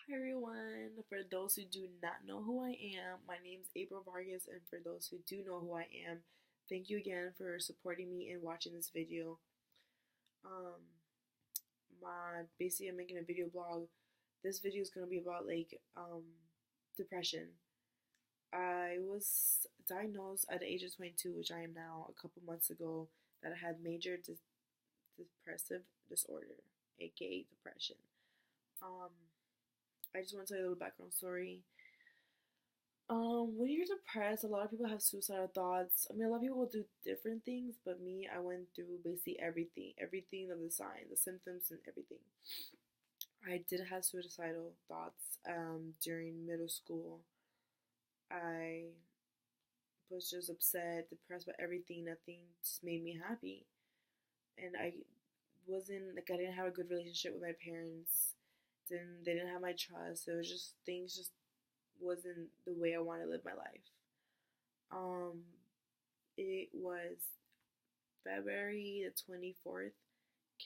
Hi everyone. For those who do not know who I am, my name is April Vargas, and for those who do know who I am, thank you again for supporting me and watching this video. Um, I'm making a video blog. This video is gonna be about depression. I was diagnosed at the age of 22, which I am now, a couple months ago, that I had major depressive disorder, aka depression. Um, I just want to tell you a little background story. When you're depressed, a lot of people have suicidal thoughts. I mean, a lot of people will do different things, but me, I went through basically everything of the signs, the symptoms, and everything. I did have suicidal thoughts during middle school. I was just upset, depressed by everything. Nothing just made me happy. And I didn't have a good relationship with my parents. They didn't have my trust. It was just, things just wasn't the way I want to live my life. Um, it was February the 24th.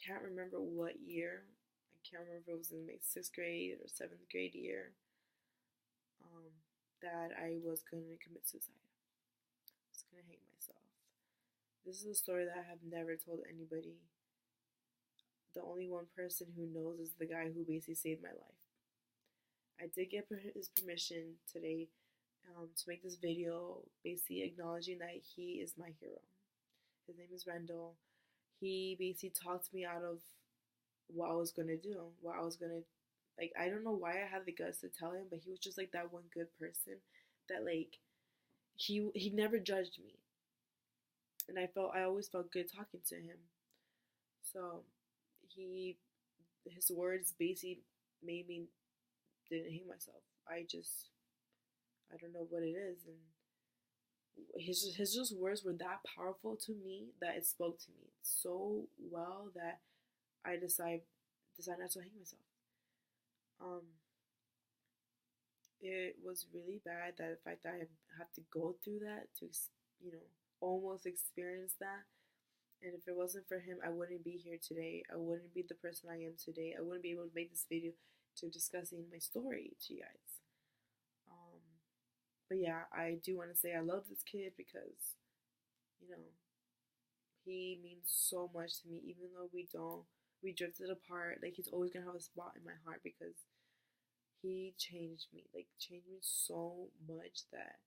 Can't remember what year. I can't remember if it was in my sixth grade or seventh grade year. Um, that I was going to commit suicide. I was going to hang myself. This is a story that I have never told anybody. The only one person who knows is the guy who basically saved my life. I did get his permission today to make this video, basically acknowledging that he is my hero. His name is Rendell. He basically talked me out of what I was gonna do, what I was gonna like. I don't know why I had the guts to tell him, but he was just like that one good person that he never judged me, and I always felt good talking to him. So he his words basically made me didn't hate myself. I don't know what it is, and his just words were that powerful to me that it spoke to me so well that I decided not to hang myself. Um, it was really bad that the fact that I have to go through that to almost experience that. And if it wasn't for him, I wouldn't be here today. I wouldn't be the person I am today. I wouldn't be able to make this video to discussing my story to you guys. Um, but yeah, I do want to say I love this kid because, you know, he means so much to me. Even though we drifted apart. Like, he's always gonna have a spot in my heart because he changed me so much that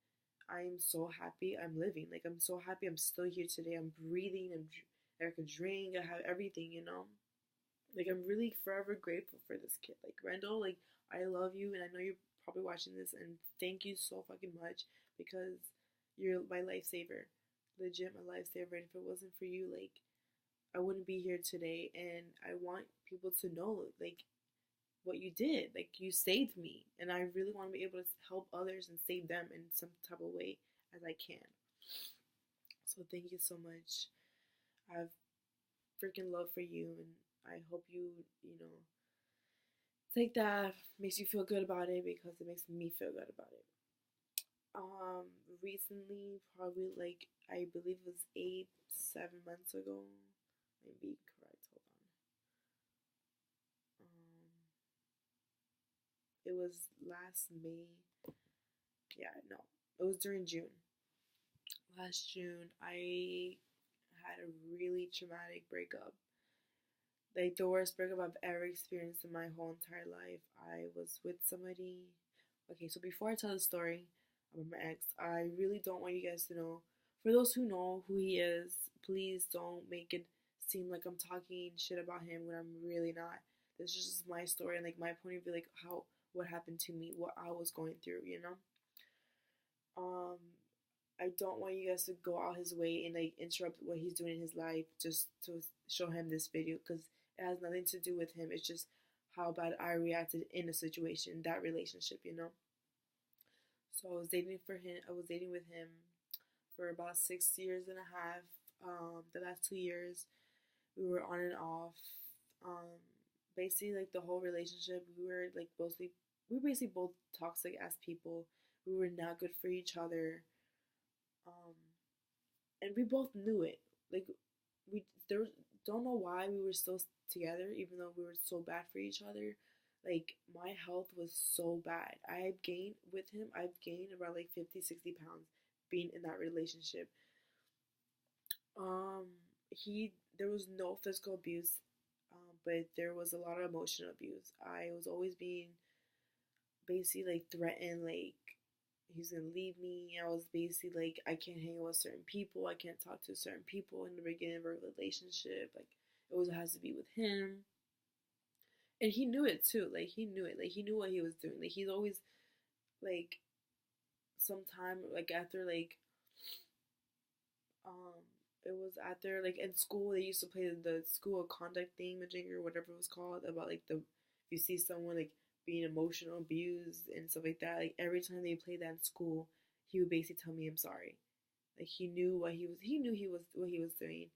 I'm so happy I'm living. Like, I'm so happy I'm still here today. I'm breathing. I can drink. I have everything. Like, I'm really forever grateful for this kid. Like, Rendell, like, I love you, and I know you're probably watching this, and thank you so fucking much because you're my lifesaver. Legit, my lifesaver. And if it wasn't for you, like, I wouldn't be here today. And I want people to know, like, what you did. Like, you saved me, and I really want to be able to help others and save them in some type of way as I can. So thank you so much. I have freaking love for you, and I hope you take that, makes you feel good about it because it makes me feel good about it. Recently, probably like I believe it was 7 months ago. Let me be correct. Hold on. It was last May. Yeah, no, it was during June. Last June, I had a really traumatic breakup. Like, the worst breakup I've ever experienced in my whole entire life. I was with somebody. Okay, so before I tell the story about my ex, I really don't want you guys to know. For those who know who he is, please don't make it seem like I'm talking shit about him when I'm really not. This is just my story and like my point of view, like what happened to me, what I was going through. Um, I don't want you guys to go out his way and like interrupt what he's doing in his life just to show him this video because it has nothing to do with him. It's just how bad I reacted in the situation, that relationship. So I was dating with him for about 6 years and a half. The last 2 years we were on and off. Um, Basically like the whole relationship we were basically both toxic as people. We were not good for each other. Um, and we both knew it. Like, we there don't know why we were still together even though we were so bad for each other. Like my health was so bad. I've gained with him. I've gained around like 50, 60 pounds being in that relationship. Um, he there was no physical abuse, but there was a lot of emotional abuse. I was always being basically like threatened, like he's gonna leave me. I was basically like I can't hang out with certain people. I can't talk to certain people in the beginning of a relationship. Like it always has to be with him, and he knew it too. Like he knew it. Like he knew what he was doing. Like he's always like sometime like after like um it was after like in school they used to play the school of conduct theme or whatever it was called about like the if you see someone like being emotional abused and stuff like that, like every time they played that in school he would basically tell me I'm sorry. Like he knew he was what he was doing,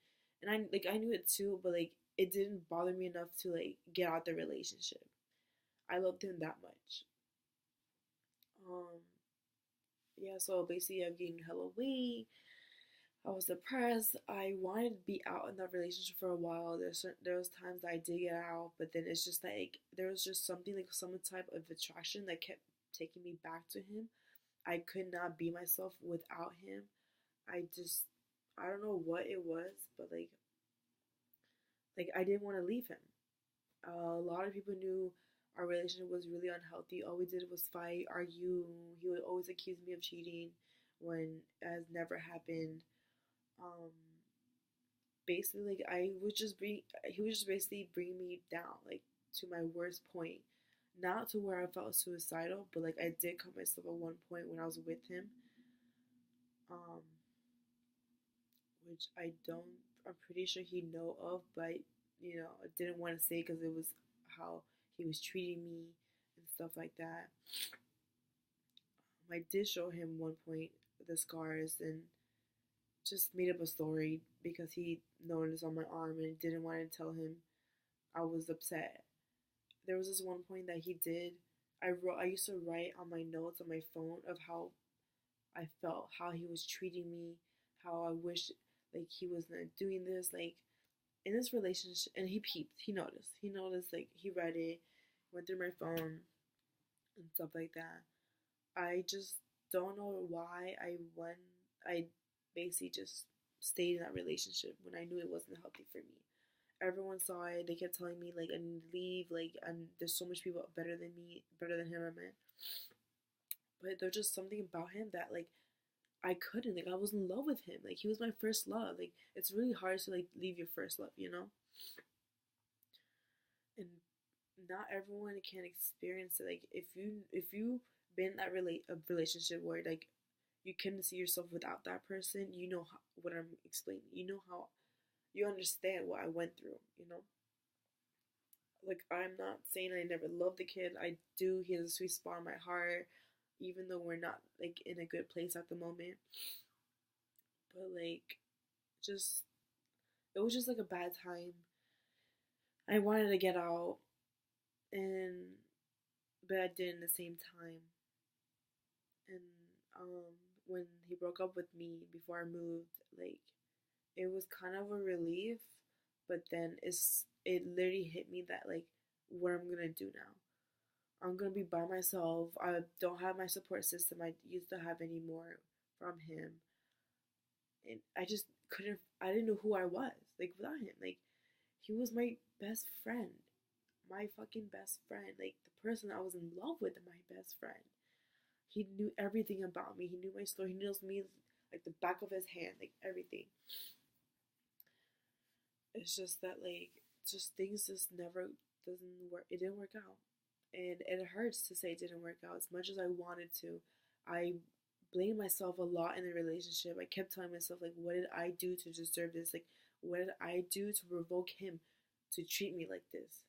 and I knew it too, but like it didn't bother me enough to like get out the relationship. I loved him that much. um yeah, so basically I gained hella weight. I was depressed. I wanted to be out in that relationship for a while. There was times that I did get out, but then it's just like there was just something like some type of attraction that kept taking me back to him. I could not be myself without him. I just I don't know what it was, but like I didn't want to leave him. A lot of people knew our relationship was really unhealthy. All we did was fight, argue. He would always accuse me of cheating when it has never happened. Um, basically like I would just bring he would just basically bring me down like to my worst point. Not to where I felt suicidal, but like I did cut myself at one point when I was with him. Um, which I don't I'm pretty sure he know of, but I didn't want to say because it was how he was treating me and stuff like that. I did show him one point the scars and just made up a story because he noticed on my arm and didn't want to tell him I was upset. There was this one point that he did. I used to write on my notes on my phone of how I felt, how he was treating me, how I wish like he was not doing this, like in this relationship. And he peeped, he noticed, like he read it, went through my phone and stuff like that. I just don't know why I basically just stayed in that relationship when I knew it wasn't healthy for me. Everyone saw it. They kept telling me like I need to leave. Like, and there's so much people better than me, better than him. I meant, but there's just something about him that like I couldn't. Like I was in love with him. Like he was my first love. Like it's really hard to like leave your first love. And not everyone can experience it. Like if you been in that a relationship where like you couldn't see yourself without that person, you know what I'm explaining. You know how you understand what I went through. Like I'm not saying I never loved the kid. I do. He has a sweet spot in my heart, even though we're not like in a good place at the moment. But like, just it was just like a bad time. I wanted to get out, and but I did in the same time. And when he broke up with me before I moved, like it was kind of a relief. But then it literally hit me that like what I'm gonna do now. I'm gonna be by myself. I don't have my support system I used to have anymore from him, and I just couldn't. I didn't know who I was like without him. Like he was my best friend, my fucking best friend. Like the person I was in love with, my best friend. He knew everything about me. He knew my story. He knows me like the back of his hand, like everything. It's just that like just things just never doesn't work. It didn't work out, and it hurts to say it didn't work out as much as I wanted to. I blamed myself a lot in the relationship. I kept telling myself like, what did I do to deserve this? Like, what did I do to provoke him to treat me like this?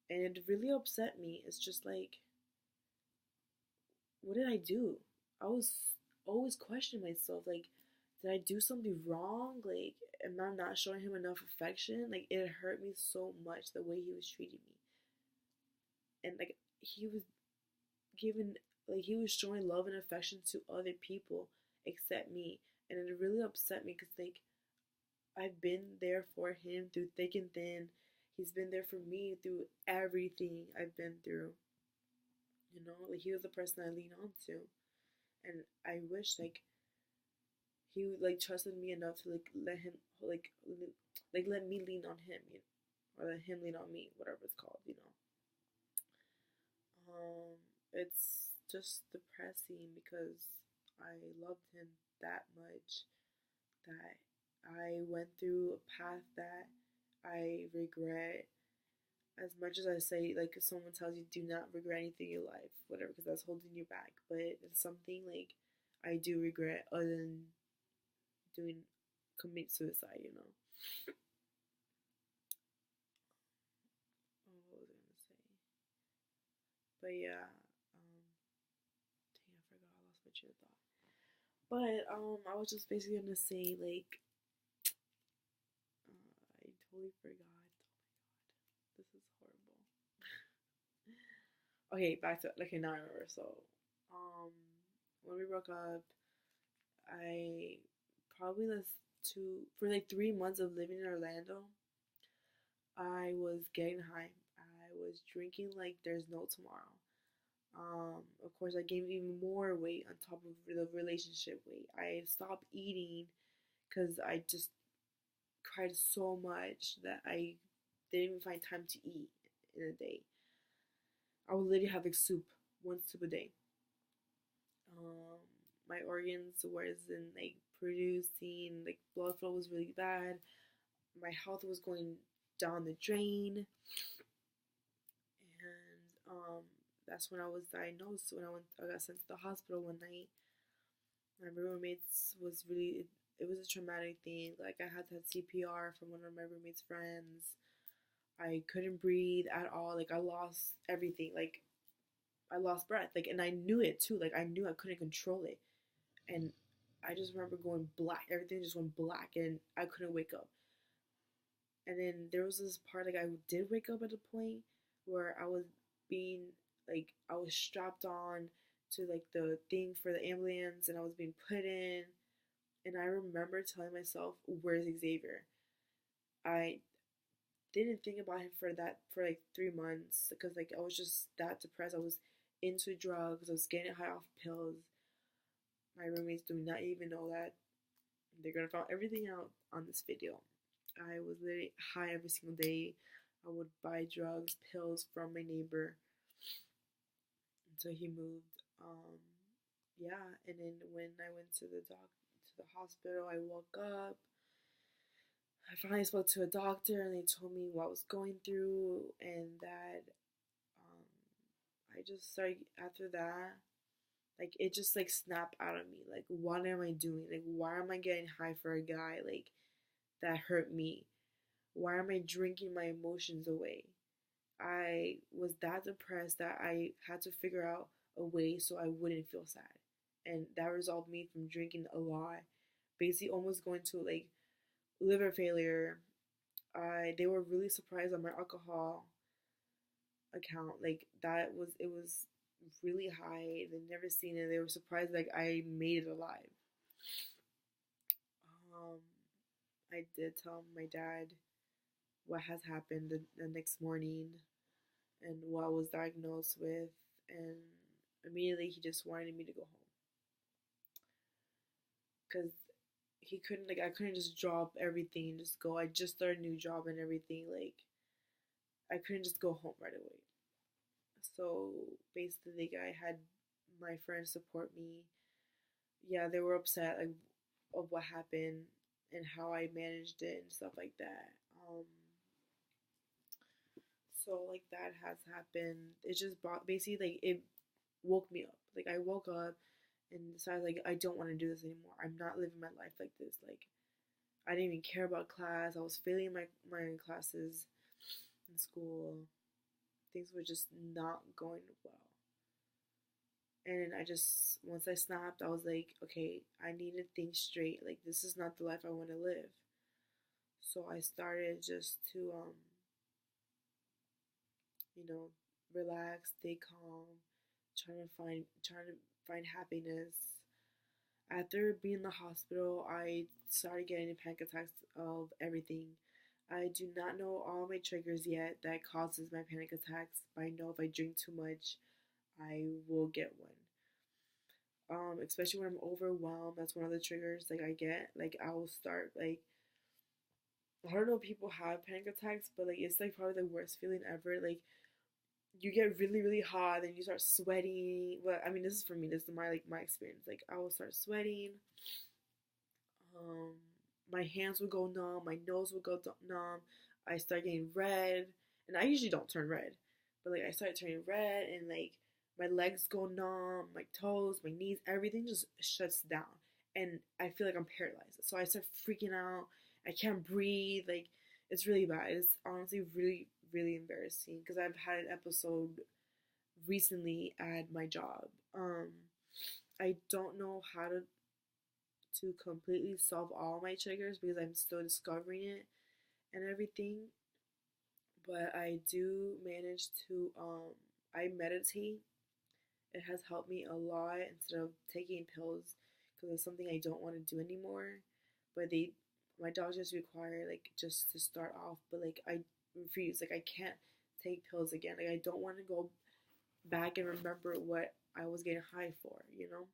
And it really upset me. It's just like, what did I do? I was always questioning myself. Like, did I do something wrong? Like, am I not showing him enough affection? Like, it hurt me so much the way he was treating me. And like, he was giving, like, he was showing love and affection to other people except me. And it really upset me because, like, I've been there for him through thick and thin. He's been there for me through everything I've been through. You know, like he was the person I lean on to, and I wish like he would like trusted me enough to like let him like let me lean on him, you know, or let him lean on me, whatever it's called, you know. It's just depressing because I loved him that much that I went through a path that I regret. As much as I say, like, if someone tells you do not regret anything in your life, whatever, because that's holding you back. But it's something like I do regret other than doing commit suicide, you know. Oh, what was I gonna say? But yeah, dang, I forgot. I lost my train of thought. But I was just basically gonna say like, I totally forgot. Oh my god, this is horrible. Okay, back to okay now I remember. So, um, when we broke up, I probably was two for like 3 months of living in Orlando. I was getting high. I was drinking like there's no tomorrow. Of course, I gained even more weight on top of the relationship weight. I stopped eating because I just cried so much that I didn't even find time to eat in a day. I would literally have like soup, one soup a day. Um, my organs wasn't like producing, like blood flow was really bad. My health was going down the drain, and that's when I was diagnosed. When I got sent to the hospital one night. My roommates was really it was a traumatic thing. Like I had to have CPR from one of my roommates' friends. I couldn't breathe at all. Like I lost everything. Like I lost breath. Like and I knew it too. Like I knew I couldn't control it. And I just remember going black. Everything just went black and I couldn't wake up. And then there was this part like I did wake up at a point where I was being like I was strapped on to like the thing for the ambulance and I was being put in and I remember telling myself, "Where's Xavier?" I didn't think about him for that for like 3 months because like I was just that depressed. I was into drugs. I was getting high off pills. My roommates do not even know that. They're gonna find everything out on this video. I was literally high every single day. I would buy drugs, pills from my neighbor until he moved. Yeah, and then when I went to the hospital, I woke up. I finally spoke to a doctor, and they told me what I was going through, and that I just started after that. Like it just like snapped out of me. Like what am I doing? Like why am I getting high for a guy like that hurt me? Why am I drinking my emotions away? I was that depressed that I had to figure out a way so I wouldn't feel sad. And that resolved me from drinking a lot. Basically almost going to like liver failure. They were really surprised on my alcohol account. Like that was it was really high. They'd never seen it. They were surprised like I made it alive. Um I did tell my dad what has happened the next morning and what I was diagnosed with, and immediately he just wanted me to go home because he couldn't like I couldn't just drop everything and just go. I just started a new job and everything. Like I couldn't just go home right away. So basically, like I had my friends support me. Yeah, they were upset like of what happened and how I managed it and stuff like that. So like that has happened. It just brought basically like it woke me up. Like I woke up and decided like I don't want to do this anymore. I'm not living my life like this. Like I didn't even care about class. I was failing my classes in school. Things were just not going well. And I just once I snapped, I was like, okay, I need to think straight. Like this is not the life I want to live. So I started just to you know, relax, stay calm, trying to find happiness. After being in the hospital, I started getting panic attacks of everything. I do not know all my triggers yet that causes my panic attacks, but I know if I drink too much, I will get one. Especially when I'm overwhelmed, that's one of the triggers like I get. Like I will start like I don't know if people have panic attacks, but like it's like probably the worst feeling ever. Like you get really really hot, and you start sweating. Well, I mean this is for me. This is my experience. Like I will start sweating. Um, my hands would go numb. My nose would go numb. I start getting red, and I usually don't turn red, but like I started turning red, and like my legs go numb, my toes, my knees, everything just shuts down, and I feel like I'm paralyzed. So I start freaking out. I can't breathe. Like it's really bad. It's honestly really really embarrassing because I've had an episode recently at my job. I don't know how to completely solve all my triggers because I'm still discovering it and everything. But I do manage to I meditate. It has helped me a lot instead of taking pills because it's something I don't want to do anymore. But my doctors require like just to start off, but like I refuse. Like I can't take pills again. Like I don't want to go back and remember what I was getting high for, you know?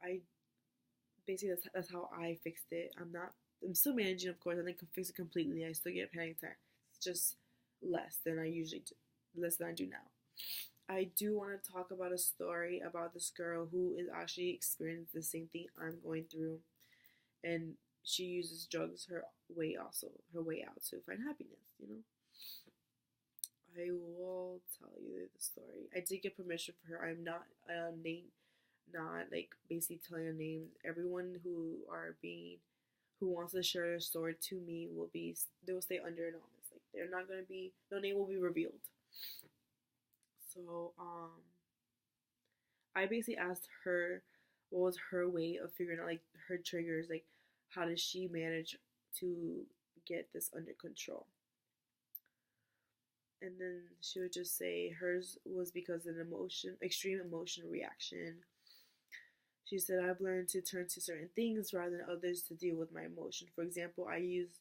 I basically that's how I fixed it. I'm still managing, of course. I didn't fix it completely. I still get panic attacks. It's just less than I usually do, less than I do now. I do want to talk about a story about this girl who is actually experiencing the same thing I'm going through, and she uses drugs her way out to find happiness. You know, I will tell you the story. I did get permission for her. I'm not not like basically telling a name. Everyone who wants to share their story to me they will stay under anonymous. Like they're not gonna be no name will be revealed. So I basically asked her what was her way of figuring out like her triggers, like how does she manage to get this under control. And then she would just say hers was because of an extreme emotional reaction. She said, I've learned to turn to certain things rather than others to deal with my emotion. For example, I used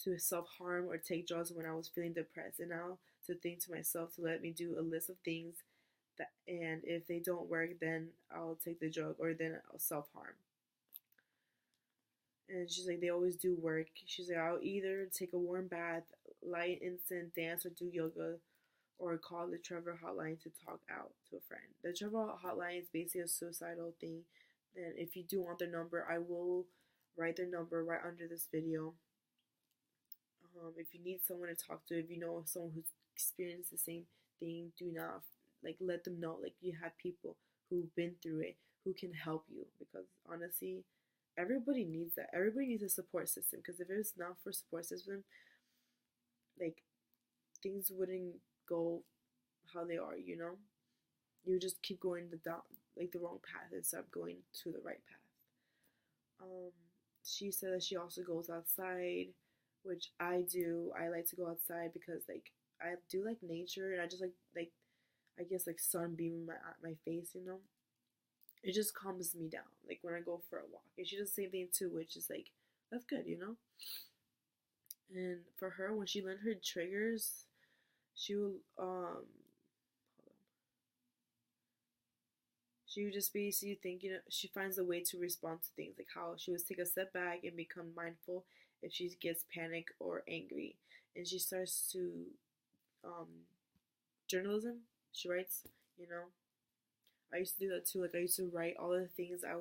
to self harm or take drugs when I was feeling depressed, and now to think to myself to let me do a list of things and if they don't work, then I'll take the drug or then I'll self harm. And she's like, they always do work. She's like, I'll either take a warm bath, light incense, dance, or do yoga, or call the Trevor hotline to talk out to a friend. The Trevor hotline is basically a suicidal thing. And if you do want their number, I will write their number right under this video. If you need someone to talk to, if you know someone who's experienced the same thing, do not like let them know. Like you have people who've been through it who can help you because honestly, everybody needs that. Everybody needs a support system because if it's not for support system, like things wouldn't go how they are. You know, you just keep going the wrong path instead of going to the right path. Um, she said that she also goes outside, which I do. I like to go outside because like I do like nature and I just like I guess like sunbeam my face, you know. It just calms me down. Like when I go for a walk, and she does the same thing too, which is like that's good, you know. And for her, when she learned her triggers, she will she would just basically think, you know, she finds a way to respond to things, like how she would take a step back and become mindful if she gets panicked or angry. And she starts to, um, journalism, she writes, you know. I used to do that too. Like, I used to write all the things I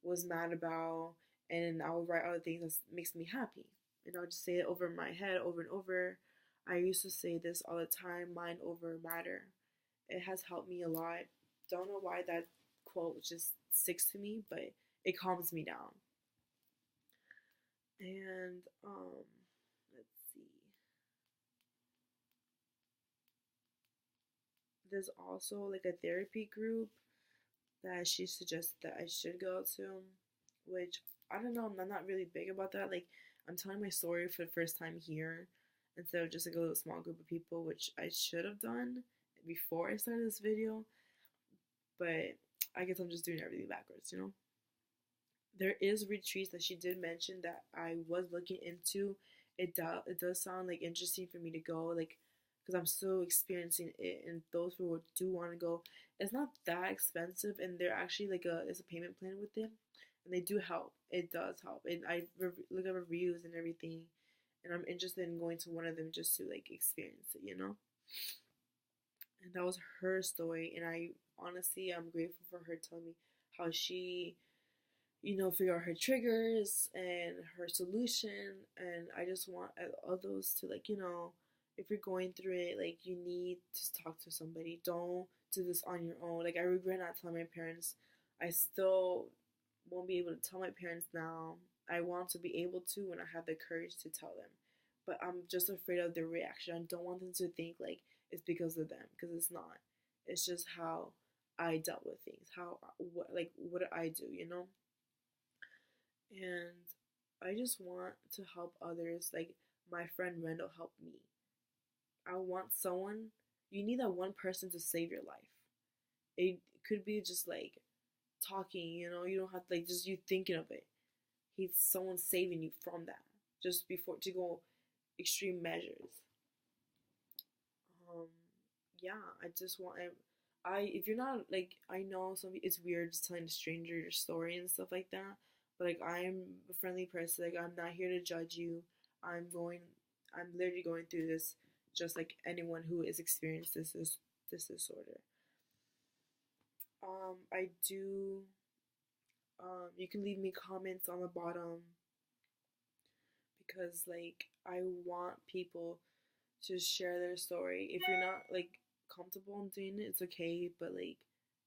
was mad about, and I would write all the things that makes me happy. And I would just say it over my head over and over. I used to say this all the time, mind over matter. It has helped me a lot. Don't know why that quote just sticks to me, but it calms me down. And let's see. There's also like a therapy group that she suggested that I should go to, which I don't know, I'm not really big about that. Like I'm telling my story for the first time here instead of just like a little small group of people, which I should have done before I started this video. But I guess I'm just doing everything backwards, you know? There is retreats that she did mention that I was looking into. It does sound like interesting for me to go, like, because I'm still experiencing it. And those who do want to go, it's not that expensive, and they're actually like there's a payment plan with them, and they do help. It does help, and look at reviews and everything, and I'm interested in going to one of them just to like experience it. And that was her story, and I honestly I'm grateful for her telling me how she figure out her triggers and her solution. And I just want all those to, like, if you're going through it, like, you need to talk to somebody. Don't do this on your own. Like, I regret not telling my parents. I still won't be able to tell my parents now. I want to be able to when I have the courage to tell them. But I'm just afraid of their reaction. I don't want them to think like it's because of them, because it's not. It's just how I dealt with things. What did I do? And I just want to help others. Like my friend Randall helped me. I want someone, you need that one person to save your life. It could be just like talking, you don't have to, like, just you thinking of it. He's someone saving you from that. Just before to go extreme measures. Um, yeah, I just want if you're not like, I know it's weird just telling a stranger your story and stuff like that, but like I'm a friendly person. Like I'm not here to judge you. I'm going. I'm literally going through this just like anyone who has experienced this disorder. I do. You can leave me comments on the bottom because like I want people to share their story. If you're not like comfortable in doing it, it's okay. But like,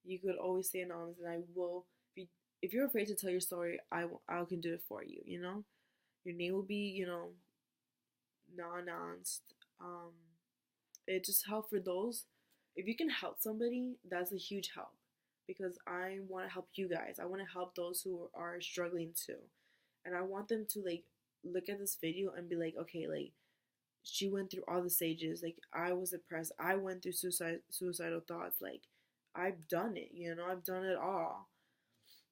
you could always stay anonymous, and I will be. If you're afraid to tell your story, I can do it for you. Your name will be not announced. Um, it just help for those. If you can help somebody, that's a huge help because I want to help you guys. I want to help those who are struggling too, and I want them to like look at this video and be like, okay, like she went through all the stages. Like I was depressed. I went through suicidal thoughts. Like I've done it. I've done it all.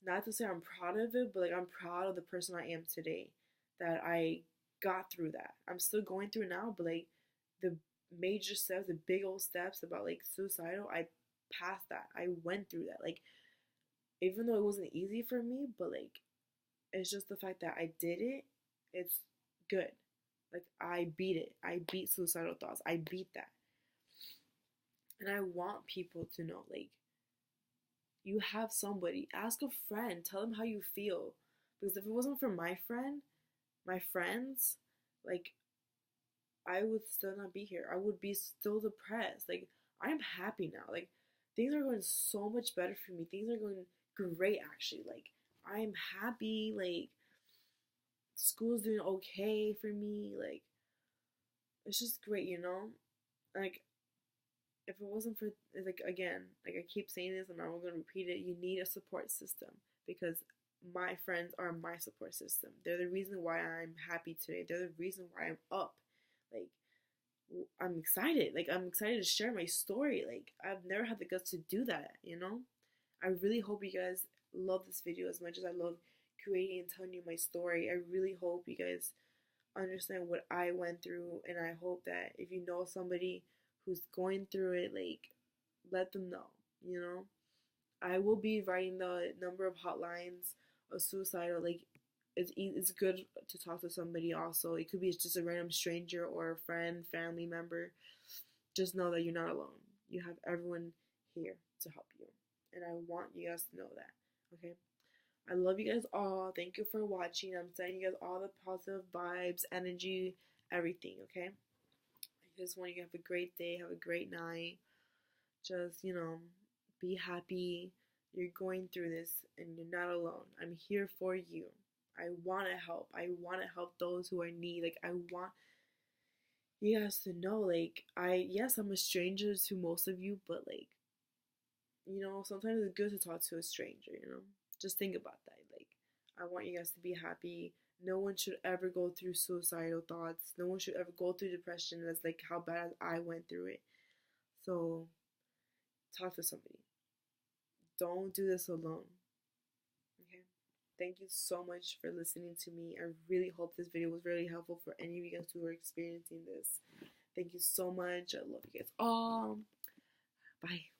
Not to say I'm proud of it, but like I'm proud of the person I am today. That I got through that. I'm still going through it now, but like the major steps, the big old steps about like suicidal, I passed that. I went through that. Like even though it wasn't easy for me, but like it's just the fact that I did it. It's good. Like I beat it. I beat suicidal thoughts. I beat that. And I want people to know, like, you have somebody. Ask a friend. Tell them how you feel. Because if it wasn't for my friends, like, I would still not be here. I would be still depressed. Like, I'm happy now. Like, things are going so much better for me. Things are going great, actually. Like, I'm happy. Like, school's doing okay for me. Like, it's just great. Like, if it wasn't for, like, again, like I keep saying this and I'm gonna repeat it, you need a support system because my friends are my support system. They're the reason why I'm happy today. They're the reason why I'm up. Like I'm excited. Like I'm excited to share my story. Like I've never had the guts to do that. I really hope you guys love this video as much as I love creating and telling you my story. I really hope you guys understand what I went through, and I hope that if you know somebody who's going through it, like let them know. I will be writing the number of hotlines of suicidal. Like it's good to talk to somebody. Also, it could be just a random stranger or a friend, family member. Just know that you're not alone. You have everyone here to help you, and I want you guys to know that. Okay. I love you guys all. Thank you for watching. I'm sending you guys all the positive vibes, energy, everything, okay? I just want you to have a great day, have a great night. Just, be happy. You're going through this and you're not alone. I'm here for you. I want to help. I want to help those who are in need. Like, I want you guys to know, like, yes, I'm a stranger to most of you, but, like, sometimes it's good to talk to a stranger. Just think about that. Like, I want you guys to be happy. No one should ever go through suicidal thoughts. No one should ever go through depression. That's like how bad I went through it. So, talk to somebody. Don't do this alone. Okay? Thank you so much for listening to me. I really hope this video was really helpful for any of you guys who are experiencing this. Thank you so much. I love you guys all. Bye.